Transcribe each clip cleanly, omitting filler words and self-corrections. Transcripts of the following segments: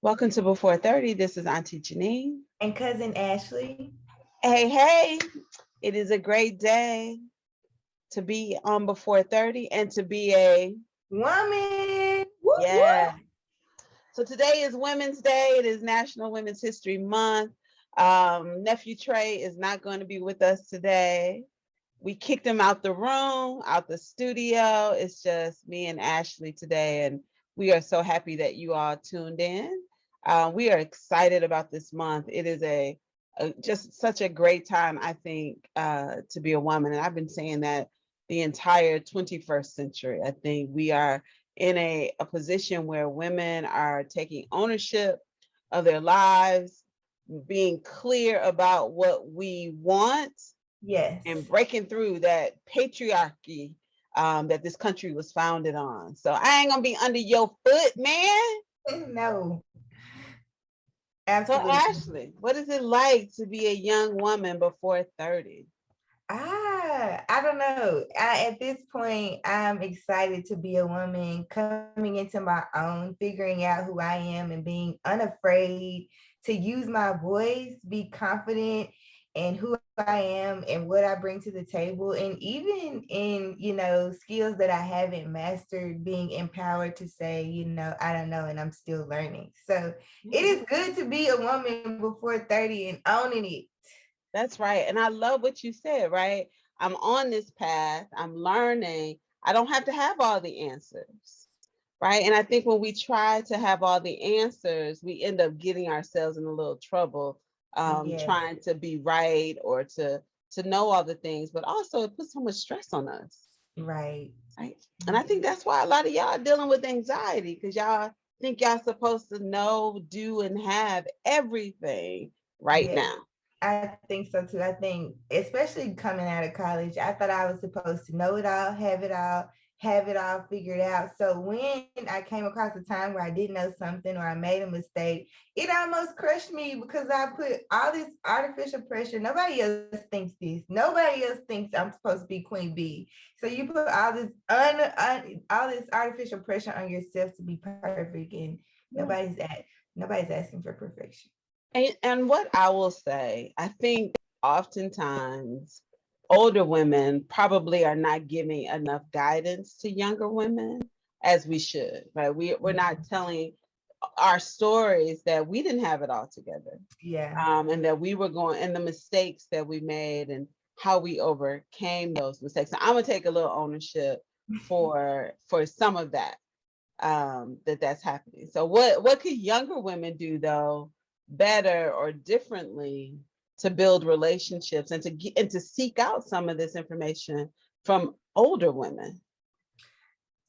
Welcome to Before 30. This is Auntie Jeanine. And cousin Ashleigh. Hey, it is a great day to be on Before 30 and to be a Woman. Whoop, yeah. whoop. So today is Women's Day. It is National Women's History Month. Nephew Trey is not going to be with us today. We kicked him out the room, out the studio. It's just me and Ashleigh today, and we are so happy that you all tuned in. We are excited about this month. It is just such a great time, I think, to be a woman. And I've been saying that the entire 21st century. I think we are in a position where women are taking ownership of their lives, being clear about what we want, Yes. and breaking through that patriarchy that this country was founded on. So I ain't gonna be under your foot, man. No. So Absolutely. Ashleigh, what is it like to be a young woman before 30? I don't know. At this point, I'm excited to be a woman coming into my own, figuring out who I am and being unafraid to use my voice, be confident in who I am and what I bring to the table. And even in, skills that I haven't mastered, being empowered to say, I don't know, and I'm still learning. So it is good to be a woman before 30 and owning it. That's right. And I love what you said, right? I'm on this path, I'm learning. I don't have to have all the answers, right? And I think when we try to have all the answers, we end up getting ourselves in a little trouble, Yes. trying to be right or to know all the things, but also it puts so much stress on us. Right. Right. And I think that's why a lot of y'all are dealing with anxiety, because y'all think y'all supposed to know, do, and have everything right Yeah. now. I think so too. I think, especially coming out of college, I thought I was supposed to know it all, have it all figured out. So when I came across a time where I didn't know something or I made a mistake, it almost crushed me because I put all this artificial pressure. Nobody else thinks this. Nobody else thinks I'm supposed to be Queen Bee. So you put all this all this artificial pressure on yourself to be perfect, and Yeah. nobody's asking for perfection. And what I will say, I think oftentimes older women probably are not giving enough guidance to younger women as we should, right? We're not telling our stories that we didn't have it all together, Yeah. and that we were going, and the mistakes that we made and how we overcame those mistakes. So I'm gonna take a little ownership for some of that, that's happening. So what could younger women do though better or differently to build relationships and to get and to seek out some of this information from older women?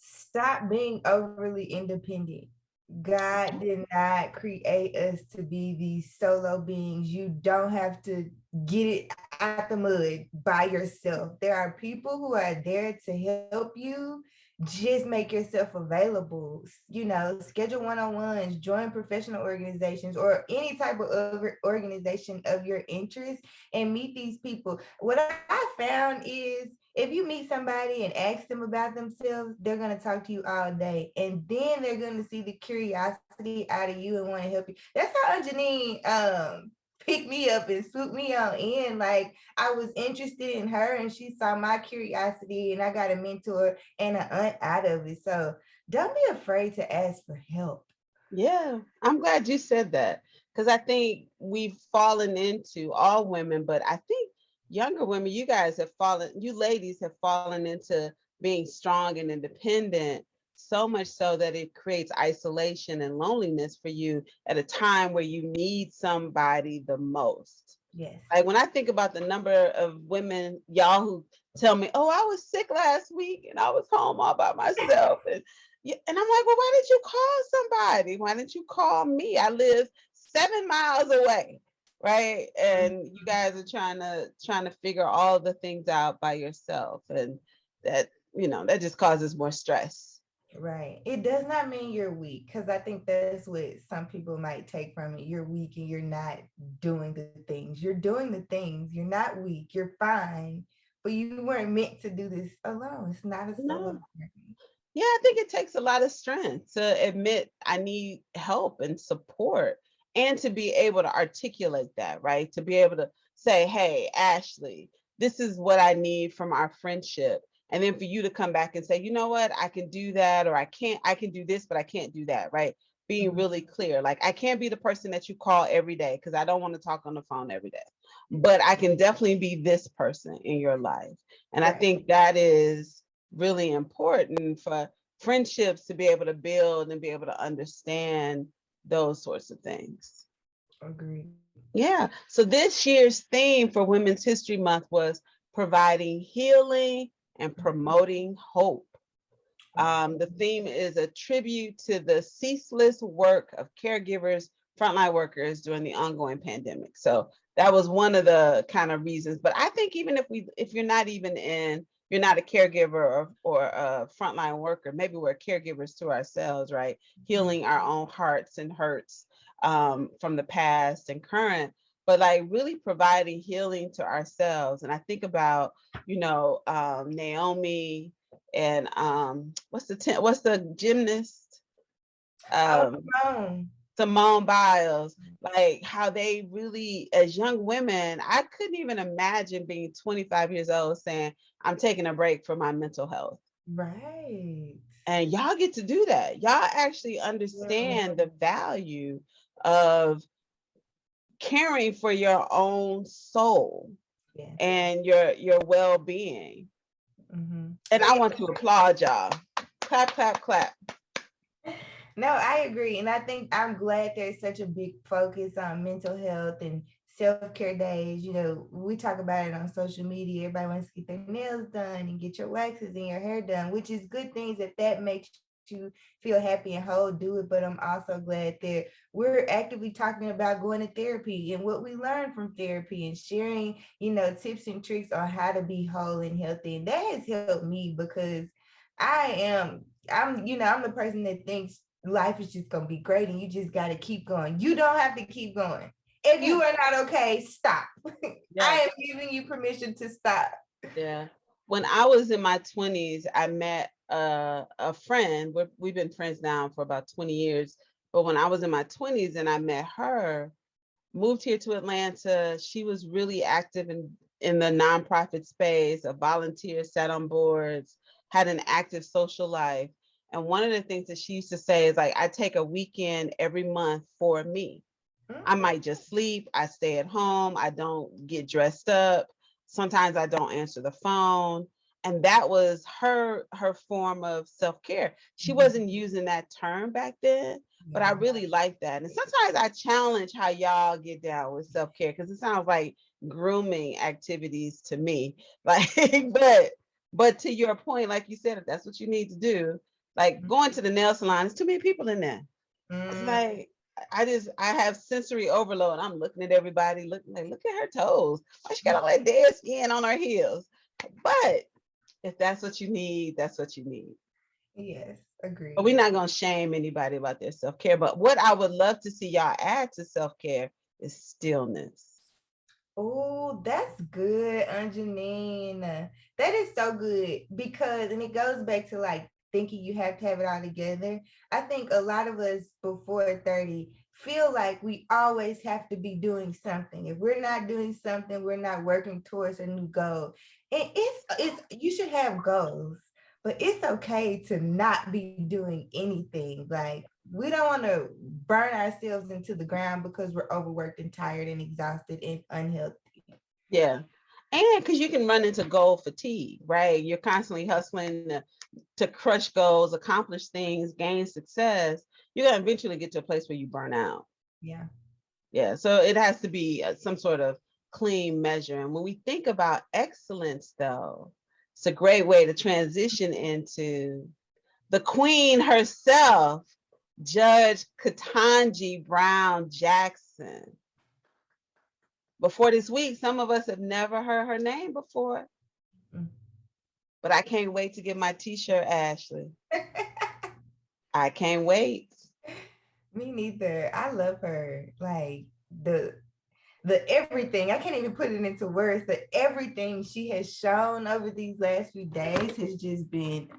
Stop being overly independent. God did not create us to be these solo beings. You don't have to get it out the mud by yourself. There are people who are there to help you. Just make yourself available. Schedule one-on-ones, join professional organizations or any type of organization of your interest and meet these people. What I found is if you meet somebody and ask them about themselves, they're going to talk to you all day. And then they're going to see the curiosity out of you and want to help you. That's how Jeanine picked me up and swooped me on in. Like I was interested in her and she saw my curiosity and I got a mentor and an aunt out of it. So don't be afraid to ask for help. Yeah, I'm glad you said that, because I think we've fallen into, all women, but I think younger women, you ladies have fallen into being strong and independent, so much so that it creates isolation and loneliness for you at a time where you need somebody the most. Yes. Like when I think about the number of women, y'all, who tell me, "Oh, I was sick last week and I was home all by myself," and I'm like, "Well, why didn't you call somebody? Why didn't you call me? I live 7 miles away, right? And you guys are trying to figure all the things out by yourself, and that just causes more stress." Right. It does not mean you're weak because I think that's what some people might take from it. You're weak and you're not doing the things. You're doing the things. You're not weak. You're fine. But you weren't meant to do this alone. It's not a solo No, journey. Yeah, I think it takes a lot of strength to admit I need help and support and to be able to articulate that, right? To be able to say, hey, Ashleigh, this is what I need from our friendship. And then for you to come back and say, you know what, I can do that, or I can do this, but I can't do that, right? Being Mhm. really clear. Like, I can't be the person that you call every day because I don't want to talk on the phone every day. But I can definitely be this person in your life. And I Right. think that is really important for friendships to be able to build and be able to understand those sorts of things. Agreed. Yeah. So this year's theme for Women's History Month was providing healing and promoting hope. The theme is a tribute to the ceaseless work of caregivers, frontline workers during the ongoing pandemic. So that was one of the kind of reasons. But I think even if you're not even you're not a caregiver or a frontline worker, maybe we're caregivers to ourselves, right? Healing our own hearts and hurts from the past and current, but like really providing healing to ourselves. And I think about, Naomi and what's the gymnast, Oh, um Simone. Simone Biles, like how they really, as young women, I couldn't even imagine being 25 years old saying I'm taking a break for my mental health. Right. And y'all get to do that. Y'all actually Yeah. understand the value of caring for your own soul Yeah. and your well-being. And So I yeah, want to applaud y'all. Clap, clap, clap. no, I agree. And I think I'm glad there's such a big focus on mental health and self-care days. You know, we talk about it on social media. Everybody wants to get their nails done and get your waxes and your hair done, which is good things if that makes you feel happy and whole, do it. But I'm also glad that we're actively talking about going to therapy and what we learned from therapy and sharing, tips and tricks on how to be whole and healthy. And that has helped me because I'm the person that thinks life is just gonna be great and you just gotta keep going. You don't have to keep going. If Yeah. you are not okay, stop. I Yeah. am giving you permission to stop. Yeah. When I was in my 20s, I met a friend. We've been friends now for about 20 years. But when I was in my 20s and I met her, moved here to Atlanta, she was really active in the nonprofit space, a volunteer, sat on boards, had an active social life. And one of the things that she used to say is like, I take a weekend every month for me. I Mhm. might just sleep. I stay at home. I don't get dressed up. Sometimes I don't answer the phone. And that was her form of self-care. She Mhm. wasn't using that term back then, but I Yeah. really like that. And sometimes I challenge how y'all get down with self-care because it sounds like grooming activities to me. Like, but to your point, like you said, if that's what you need to do, like going to the nail salon, there's too many people in there. It's Mm, like I have sensory overload. I'm looking at everybody, looking like, look at her toes. Why she got all that dead skin on her heels? But if that's what you need, that's what you need. yes, But we're agreed. not gonna shame anybody about their self-care. But what I would love to see y'all add to self-care is stillness. Oh, that's good, Jeanine. That is so good because, and it goes back to like thinking you have to have it all together. I think a lot of us before 30 feel like we always have to be doing something. If we're not doing something, we're not working towards a new goal. And it's you should have goals, but it's okay to not be doing anything. Like we don't want to burn ourselves into the ground because we're overworked and tired and exhausted and unhealthy. Yeah. And because you can run into goal fatigue, right? You're constantly hustling to crush goals, accomplish things, gain success. You're gonna eventually get to a place where you burn out. Yeah. Yeah, so it has to be some sort of clean measure. And when we think about excellence, though, it's a great way to transition into the queen herself, Judge Ketanji Brown Jackson. Before this week, some of us have never heard her name before, Mm. but I can't wait to get my t-shirt, Ashleigh. I can't wait. Me neither. I love her. Like the everything. I can't even put it into words. The everything she has shown over these last few days has just been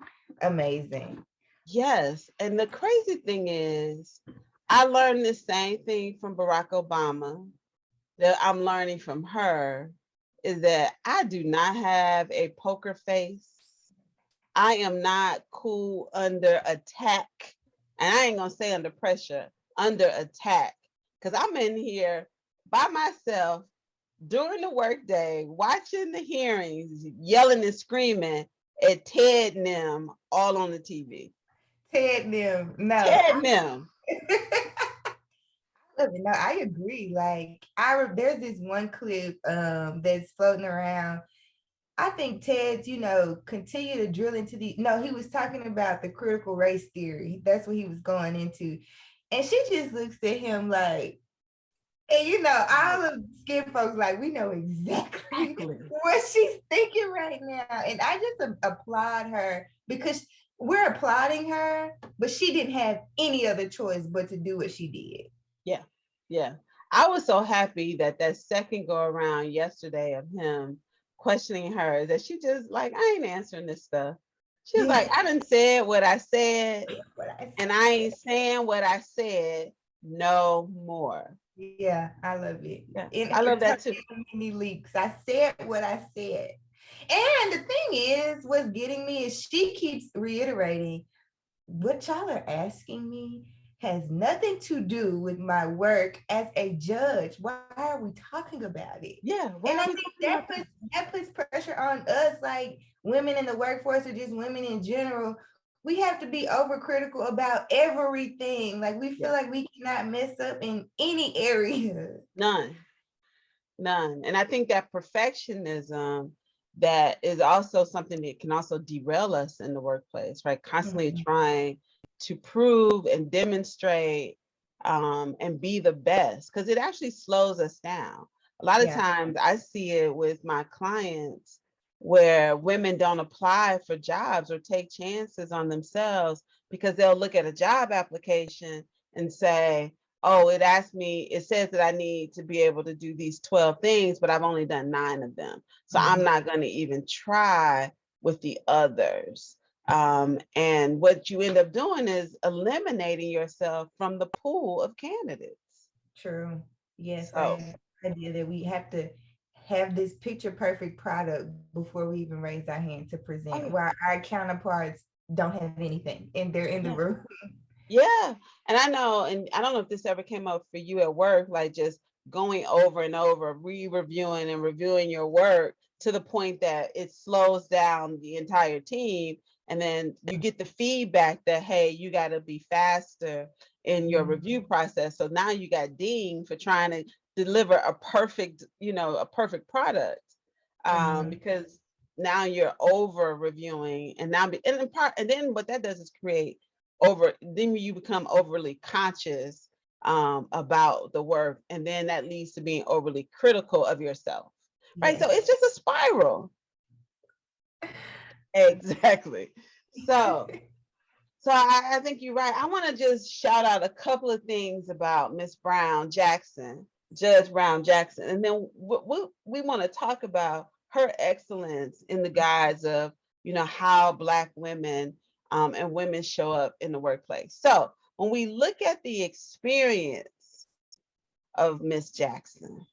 amazing. Yes. And the crazy thing is, I learned the same thing from Barack Obama that I'm learning from her is that I do not have a poker face. I am not cool under attack. And I ain't going to say under pressure, under attack. Because I'm in here by myself during the workday, watching the hearings, yelling and screaming at Ted and them all on the TV. Ted them. No. Ted and them. No, I agree. Like there's this one clip that's floating around. I think Ted's, continue to drill into he was talking about the critical race theory. That's what he was going into. And she just looks at him like, and all of skin folks, like, we know exactly what she's thinking right now. And I just applaud her because we're applauding her, but she didn't have any other choice but to do what she did. Yeah. Yeah. I was so happy that second go around yesterday of him questioning her, that she just like, I ain't answering this stuff. She's like, I done said what I said, and I ain't saying what I said no more. Yeah, I love it. Yeah, I love that too. Many leaks. I said what I said. And the thing is, what's getting me is she keeps reiterating, what y'all are asking me has nothing to do with my work as a judge. Why are we talking about it? Yeah. And I think that puts pressure on us, like women in the workforce or just women in general. We have to be overcritical about everything. Like we feel like we cannot mess up in any area. None. And I think that perfectionism, that is also something that can also derail us in the workplace, right? Constantly trying to prove and demonstrate and be the best, because it actually slows us down. A lot of times I see it with my clients where women don't apply for jobs or take chances on themselves because they'll look at a job application and say, oh, it says that I need to be able to do these 12 things, but I've only done 9 of them. So I'm not going to even try with the others. And what you end up doing is eliminating yourself from the pool of candidates. True. Yes. So, the idea that we have to have this picture perfect product before we even raise our hand to present, while our counterparts don't have anything and they're in the room. Yeah. And I don't know if this ever came up for you at work, like just going over and over, re-reviewing and reviewing your work to the point that it slows down the entire team. And then you get the feedback that, hey, you got to be faster in your review process. So now you got dinged for trying to deliver a perfect product, because now you're over reviewing, and then what that does is then you become overly conscious about the work, and then that leads to being overly critical of yourself, right? So it's just a spiral. Exactly. So I think you're right. I want to just shout out a couple of things about Miss Brown Jackson, Judge Brown Jackson, and then we want to talk about her excellence in the guise of, how Black women and women show up in the workplace. So when we look at the experience of Mrs. Jackson,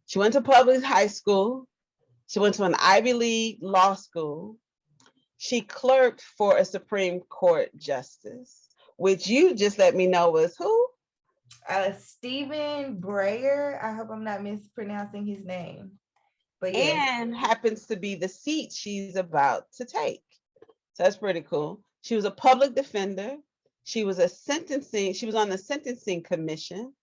she went to public high school. She went to an Ivy League law school. She clerked for a Supreme Court justice, which you just let me know was who? Stephen Breyer. I hope I'm not mispronouncing his name. But and happens to be the seat she's about to take. So that's pretty cool. She was a public defender. She was on the sentencing commission.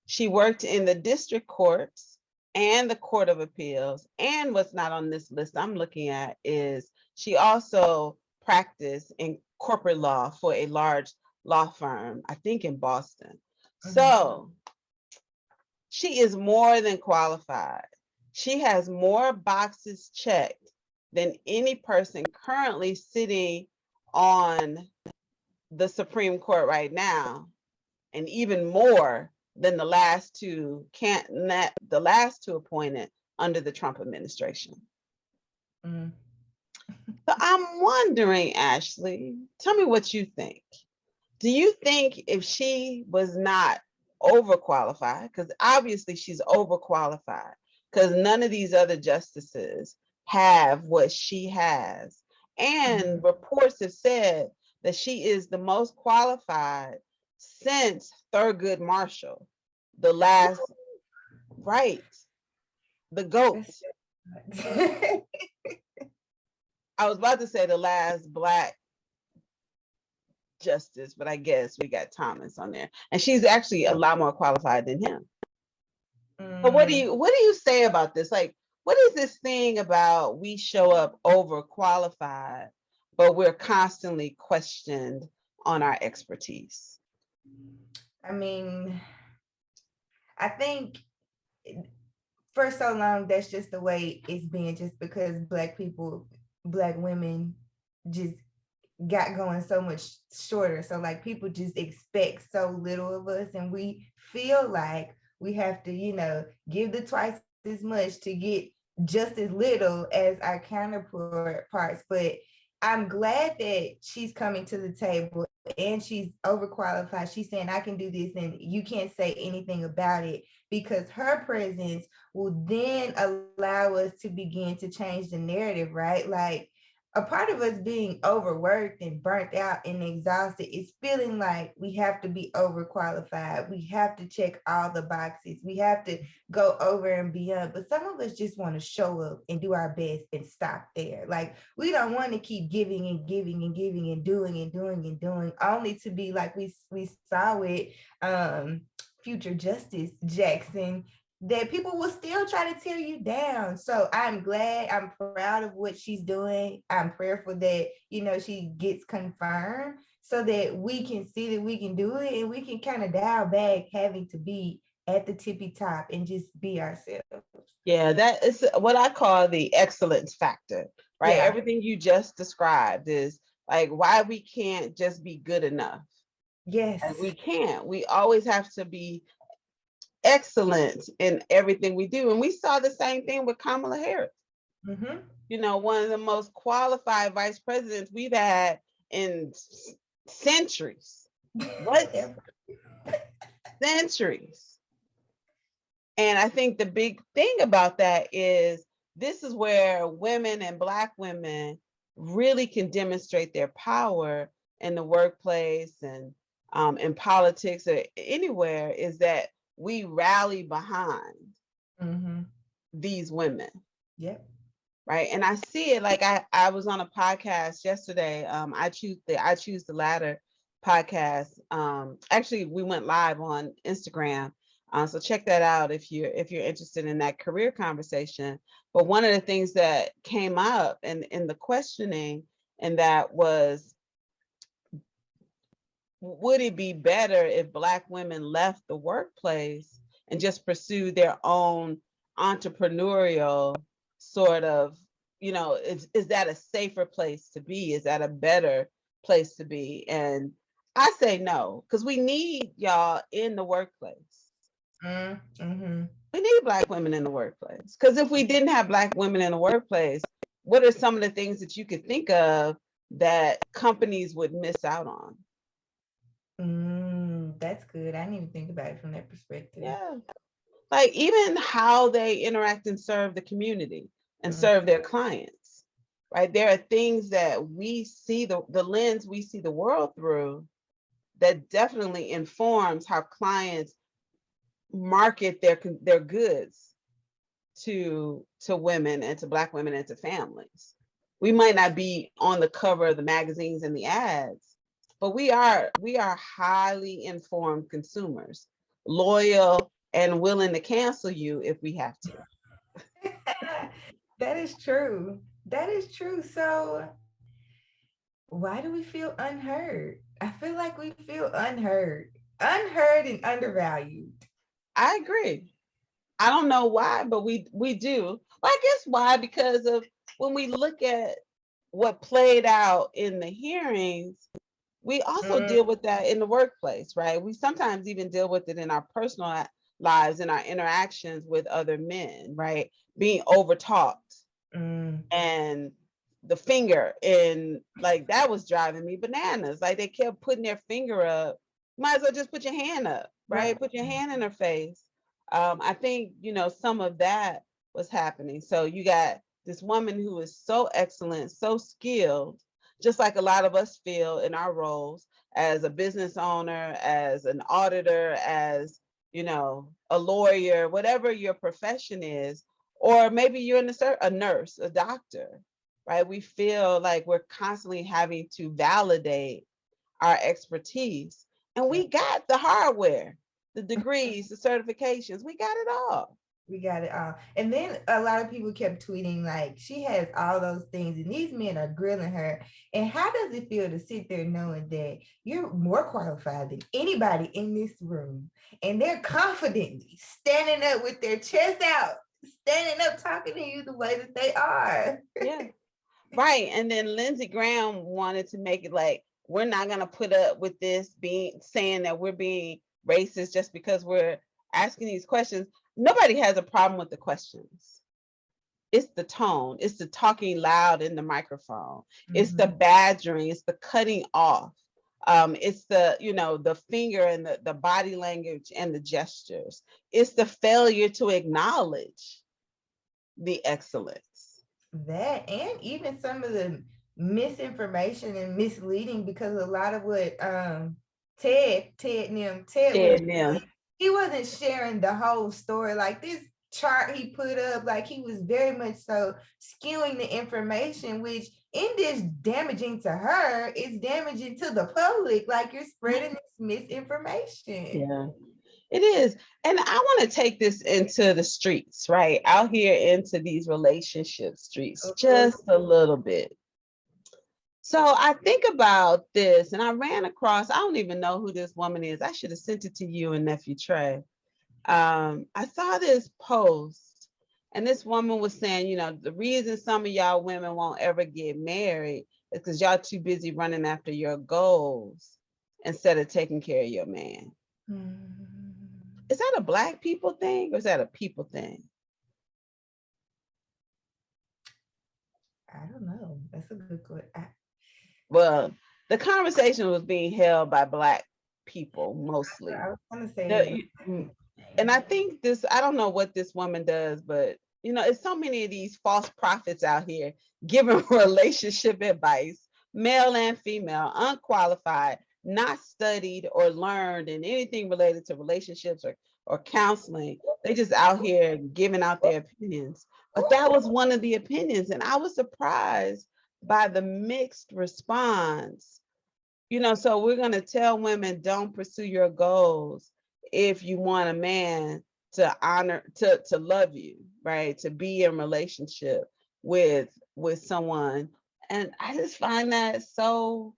She worked in the district courts and the Court of Appeals. And what's not on this list I'm looking at is she also practiced in corporate law for a large law firm, I think in Boston. So she is more than qualified. She has more boxes checked than any person currently sitting on the Supreme Court right now, and even more than the last two appointed under the Trump administration. So I'm wondering, Ashleigh, tell me what you think. Do you think if she was not overqualified, because obviously she's overqualified, because none of these other justices have what she has, and reports have said that she is the most qualified since Thurgood Marshall, the last, right, the GOAT. I was about to say the last Black justice, but I guess we got Thomas on there, and she's actually a lot more qualified than him. But what do you say about this? Like, what is this thing about we show up overqualified, but we're constantly questioned on our expertise? I mean, I think for so long that's just the way it's been, just because Black people, Black women just got going so much shorter. So like people just expect so little of us, and we feel like we have to, give the twice as much to get just as little as our counterparts. But I'm glad that she's coming to the table and she's overqualified. She's saying, I can do this, and you can't say anything about it, because her presence will then allow us to begin to change the narrative, right? Like, a part of us being overworked and burnt out and exhausted is feeling like we have to be overqualified. We have to check all the boxes. We have to go over and beyond. But some of us just want to show up and do our best and stop there. Like, we don't want to keep giving and giving and giving and doing and doing and doing, only to be like we saw with future Justice Jackson, that people will still try to tear you down. So I'm glad, I'm proud of what she's doing. I'm prayerful that, she gets confirmed so that we can see that we can do it, and we can kind of dial back having to be at the tippy top and just be ourselves. Yeah, that is what I call the excellence factor, right? Yeah. Everything you just described is like why we can't just be good enough. Yes. And we can't. We always have to be excellent in everything we do. And we saw the same thing with Kamala Harris. One of the most qualified vice presidents we've had in centuries. What? Centuries. And I think the big thing about that is this is where women and Black women really can demonstrate their power in the workplace and in politics or anywhere, is that we rally behind these women. Yep. Right. And I see it, like I was on a podcast yesterday. I choose the Ladder podcast. Actually, we went live on Instagram. So check that out if you're interested in that career conversation. But one of the things that came up in the questioning, and that was, would it be better if Black women left the workplace and just pursued their own entrepreneurial sort of, is that a safer place to be? Is that a better place to be? And I say no, because we need y'all in the workplace. We need Black women in the workplace, because if we didn't have Black women in the workplace, what are some of the things that you could think of that companies would miss out on? That's good. I didn't even think about it from that perspective. Yeah. Like even how they interact and serve the community and serve their clients, right? There are things that we see, the lens we see the world through, that definitely informs how clients market their goods to women and to Black women and to families. We might not be on the cover of the magazines and the ads, but we are highly informed consumers, loyal and willing to cancel you if we have to. That is true. That is true. So why do we feel unheard? I feel like we feel unheard and undervalued. I agree. I don't know why, but we do. Well, I guess why, because of when we look at what played out in the hearings, we also deal with that in the workplace, right? We sometimes even deal with it in our personal lives, in our interactions with other men, right? Being overtalked and the finger, and like that was driving me bananas. Like they kept putting their finger up. Might as well just put your hand up, right? Put your hand in her face. I think, you know, some of that was happening. So you got this woman who is so excellent, so skilled, just like a lot of us feel in our roles as a business owner, as an auditor, as, you know, a lawyer, whatever your profession is, or maybe you're a nurse, a doctor, right? We feel like we're constantly having to validate our expertise. And we got the hardware, the degrees, the certifications, we got it all. We got it all. And then a lot of people kept tweeting, like, she has all those things, and these men are grilling her. And how does it feel to sit there knowing that you're more qualified than anybody in this room? And they're confidently standing up with their chest out, standing up, talking to you the way that they are. Yeah. Right. And then Lindsey Graham wanted to make it like, we're not going to put up with this saying that we're being racist just because we're asking these questions. Nobody has a problem with the questions. It's the tone. It's the talking loud in the microphone. It's the badgering. It's the cutting off. It's the, you know, the finger and the body language and the gestures. It's the failure to acknowledge the excellence. That, and even some of the misinformation and misleading, because a lot of what Ted was, he wasn't sharing the whole story. Like this chart he put up, like he was very much so skewing the information, which in this damaging to her, it's damaging to the public. Like you're spreading this misinformation. Yeah, it is. And I want to take this into the streets, right? Out here into these relationship streets, just a little bit. So I think about this, and I ran across, I don't even know who this woman is. I should have sent it to you and Nephew Trey. I saw this post, and this woman was saying, you know, the reason some of y'all women won't ever get married is because y'all too busy running after your goals instead of taking care of your man. Is that a Black people thing, or is that a people thing? I don't know. That's a good question. Well, the conversation was being held by Black people mostly. I was gonna say, and I think this, I don't know what this woman does, but you know, it's so many of these false prophets out here giving relationship advice, male and female, unqualified, not studied or learned in anything related to relationships or counseling. They just out here giving out their opinions. But that was one of the opinions, and I was surprised by the mixed response. You know, so we're going to tell women, don't pursue your goals if you want a man to honor, to love you, right? To be in relationship with someone. And I just find that so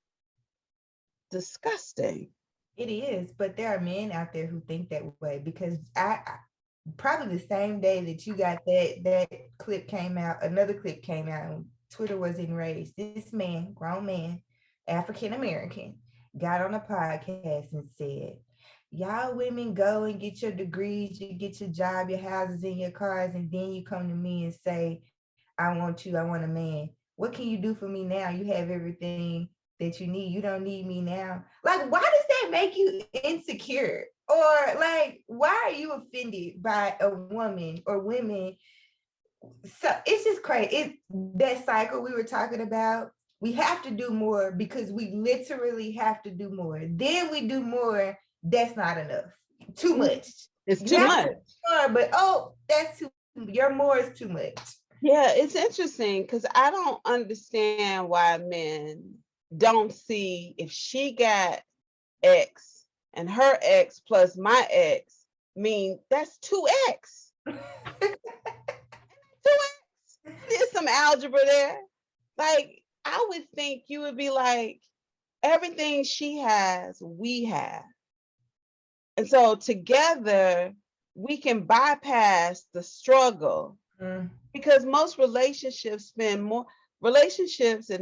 disgusting. It is, but there are men out there who think that way, because I probably the same day that you got that clip came out, another clip came out, and Twitter was enraged. This man, grown man, African American, got on a podcast and said, y'all women go and get your degrees, you get your job, your houses, and your cars, and then you come to me and say, I want you, I want a man. What can you do for me now? You have everything that you need. You don't need me now. Like, why does that make you insecure? Or like, why are you offended by a woman or women? So it's just crazy. It's that cycle we were talking about. We have to do more because we literally have to do more. Then we do more. That's not enough. Too much. It's too much. More, but that's too. Your more is too much. Yeah, it's interesting because I don't understand why men don't see if she got X and her X plus my X mean that's 2X. 2X. There's some algebra there. Like, I would think you would be like, everything she has, we have. And so together we can bypass the struggle. Because most relationships and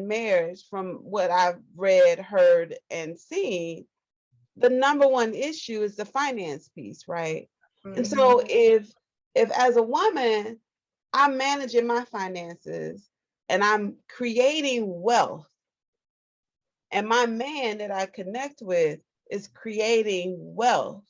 marriage, from what I've read, heard, and seen, the number one issue is the finance piece, right? And so if as a woman, I'm managing my finances and I'm creating wealth, and my man that I connect with is creating wealth,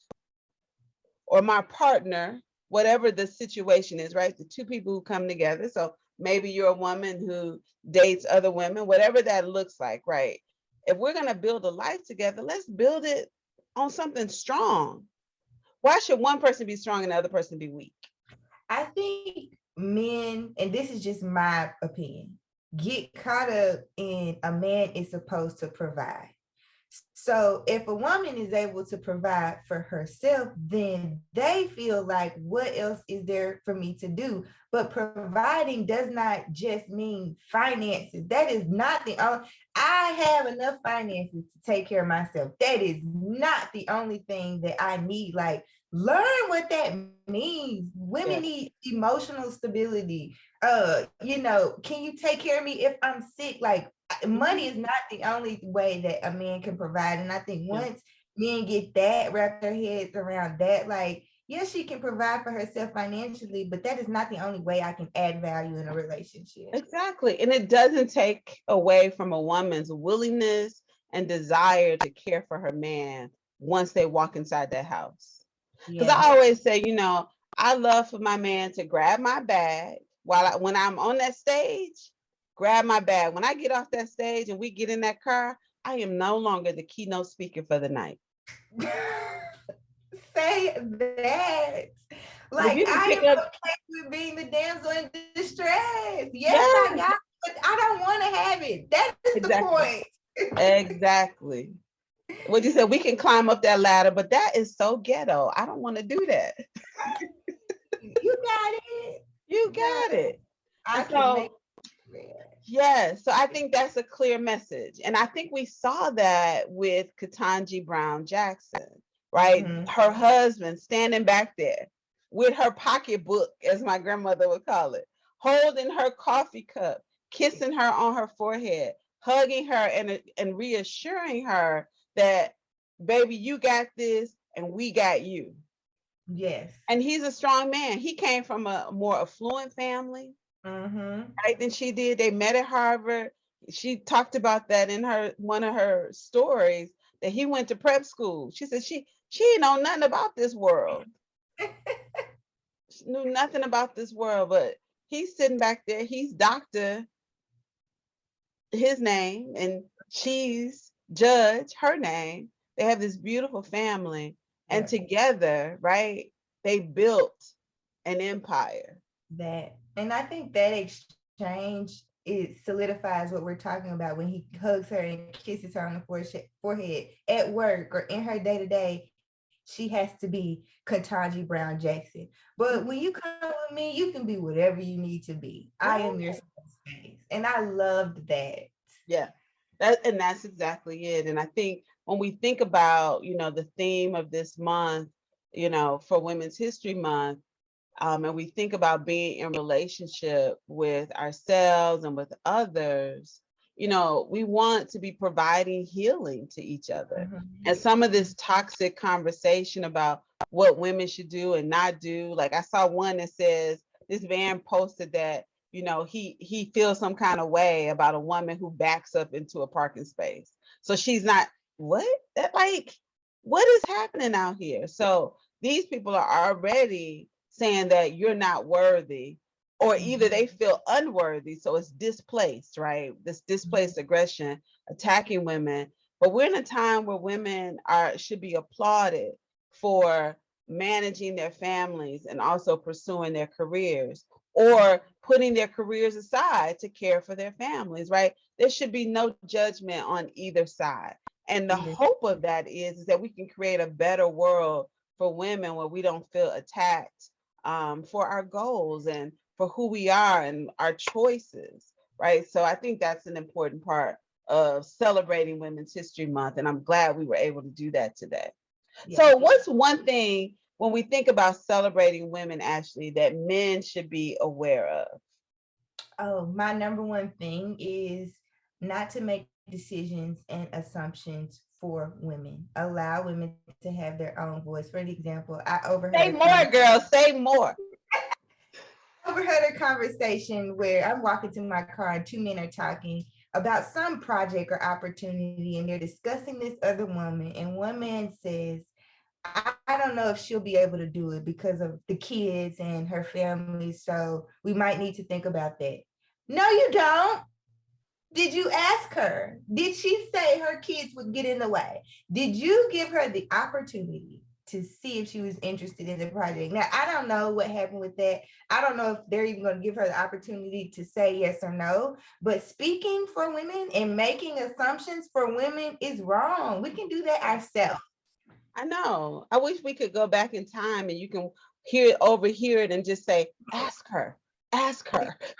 or my partner, whatever the situation is, right? The two people who come together. So maybe you're a woman who dates other women, whatever that looks like, right? If we're going to build a life together, let's build it on something strong. Why should one person be strong and the other person be weak? I think men, and this is just my opinion, get caught up in a man is supposed to provide. So if a woman is able to provide for herself, then they feel like, what else is there for me to do? But providing does not just mean finances. That is not the only, I have enough finances to take care of myself. That is not the only thing that I need. Like, learn what that means. Women need emotional stability. Can you take care of me if I'm sick? Like, money is not the only way that a man can provide. And I think once men get that, wrap their heads around that, like, yes, she can provide for herself financially, but that is not the only way I can add value in a relationship. Exactly. And it doesn't take away from a woman's willingness and desire to care for her man once they walk inside that house. Because I always say, I love for my man to grab my bag when I'm on that stage, grab my bag. When I get off that stage and we get in that car, I am no longer the keynote speaker for the night. Say that. Like, I am okay with being the damsel in distress. Yes, I got it, but I don't want to have it. That is the point. Exactly. What you said, we can climb up that ladder, but that is so ghetto. I don't want to do that. You got it. You got it. I can make it. Yes, so I think that's a clear message. And I think we saw that with Ketanji Brown Jackson, right? Mm-hmm. Her husband standing back there with her pocketbook, as my grandmother would call it, holding her coffee cup, kissing her on her forehead, hugging her and reassuring her that, baby, you got this and we got you. Yes. And he's a strong man. He came from a more affluent family. Mm-hmm. Right, than she did. They met at Harvard. She talked about that in one of her stories, that he went to prep school. She said she didn't know nothing about this world. She knew nothing about this world, but he's sitting back there. He's Dr. his name, and she's Judge, her name. They have this beautiful family, and together, right, they built an empire. And I think that exchange, it solidifies what we're talking about when he hugs her and kisses her on the forehead at work or in her day-to-day. She has to be Ketanji Brown Jackson. But when you come with me, you can be whatever you need to be. I am your space. And I loved that. Yeah, that's exactly it. And I think when we think about, the theme of this month, for Women's History Month, and we think about being in relationship with ourselves and with others, we want to be providing healing to each other. Mm-hmm. And some of this toxic conversation about what women should do and not do, like I saw one that says, this man posted that, he feels some kind of way about a woman who backs up into a parking space. So she's not, what is happening out here? So these people are already saying that you're not worthy, or either they feel unworthy, so it's displaced, right? This displaced aggression attacking women. But we're in a time where women should be applauded for managing their families and also pursuing their careers, or putting their careers aside to care for their families, right? There should be no judgment on either side. And the hope of that is that we can create a better world for women where we don't feel attacked for our goals and for who we are and our choices, right? So I think that's an important part of celebrating Women's History Month, and I'm glad we were able to do that today. Yeah. So what's one thing when we think about celebrating women, Ashleigh, that men should be aware of? Oh, my number one thing is not to make decisions and assumptions for women. Allow women to have their own voice. For example, I overheard. Say more, girl. Say more. I overheard a conversation where I'm walking to my car and two men are talking about some project or opportunity, and they're discussing this other woman. And one man says, I don't know if she'll be able to do it because of the kids and her family. So we might need to think about that. No, you don't. Did you ask her? Did she say her kids would get in the way? Did you give her the opportunity to see if she was interested in the project? Now, I don't know what happened with that. I don't know if they're even going to give her the opportunity to say yes or no. But speaking for women and making assumptions for women is wrong. We can do that ourselves. I know. I wish we could go back in time and you can overhear it and just say, ask her,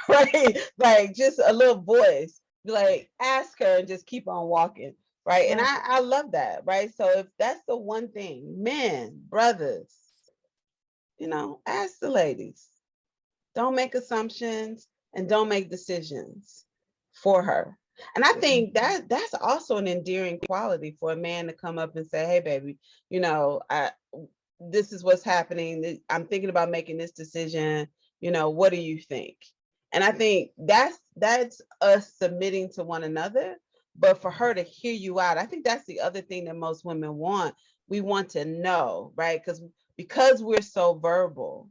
right? Like just a little voice, like ask her and just keep on walking, right? And I love that, right? So if that's the one thing, men, brothers, ask the ladies. Don't make assumptions and don't make decisions for her. And I think that's also an endearing quality for a man to come up and say, hey, baby, this is what's happening. I'm thinking about making this decision. What do you think? And I think that's us submitting to one another. But for her to hear you out, I think that's the other thing that most women want. We want to know, right? Because we're so verbal,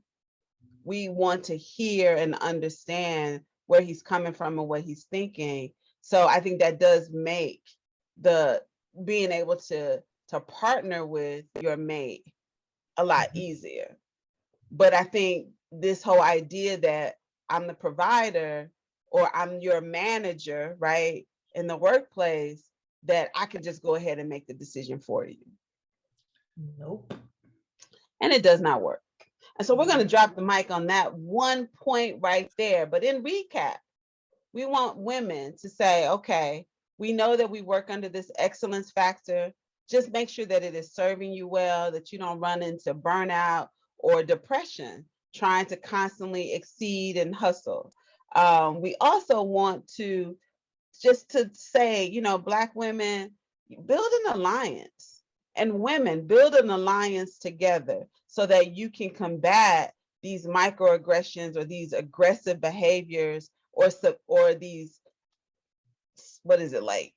we want to hear and understand where he's coming from and what he's thinking. So I think that does make the being able to partner with your mate a lot easier. But I think this whole idea that I'm the provider or I'm your manager, right, in the workplace, that I can just go ahead and make the decision for you. Nope. And it does not work. And so we're going to drop the mic on that one point right there. But in recap, we want women to say, okay, we know that we work under this excellence factor. Just make sure that it is serving you well, that you don't run into burnout or depression, trying to constantly exceed and hustle. We also want to just to say, Black women, build an alliance, and women build an alliance together so that you can combat these microaggressions or these aggressive behaviors or these, what is it like?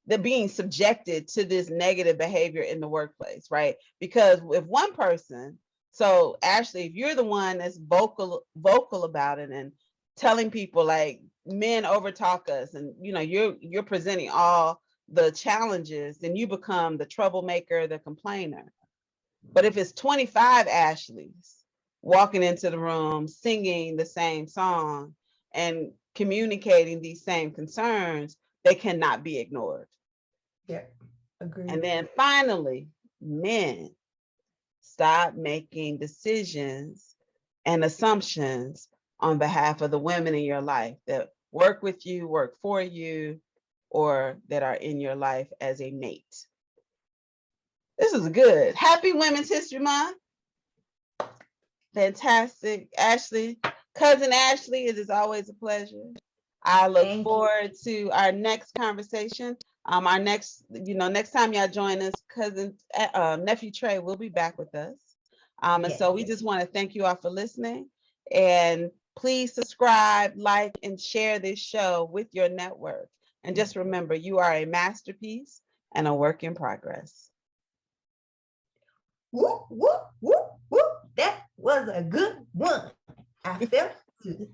They're being subjected to this negative behavior in the workplace, right? Because if one person, so Ashleigh, if you're the one that's vocal about it and telling people like men overtalk us, and you're presenting all the challenges, then you become the troublemaker, the complainer. But if it's 25 Ashleighs walking into the room, singing the same song and communicating these same concerns, they cannot be ignored. Yeah, agreed. And then finally, men, stop making decisions and assumptions on behalf of the women in your life that work with you, work for you, or that are in your life as a mate. This is good. Happy Women's History Month. Fantastic. Ashleigh, cousin Ashleigh, it is always a pleasure. I look forward to our next conversation. Our next time y'all join us, cousin nephew Trey will be back with us. And so we just want to thank you all for listening, and please subscribe, like, and share this show with your network. And just remember, you are a masterpiece and a work in progress. Whoop, whoop, whoop, whoop. That was a good one. I felt good.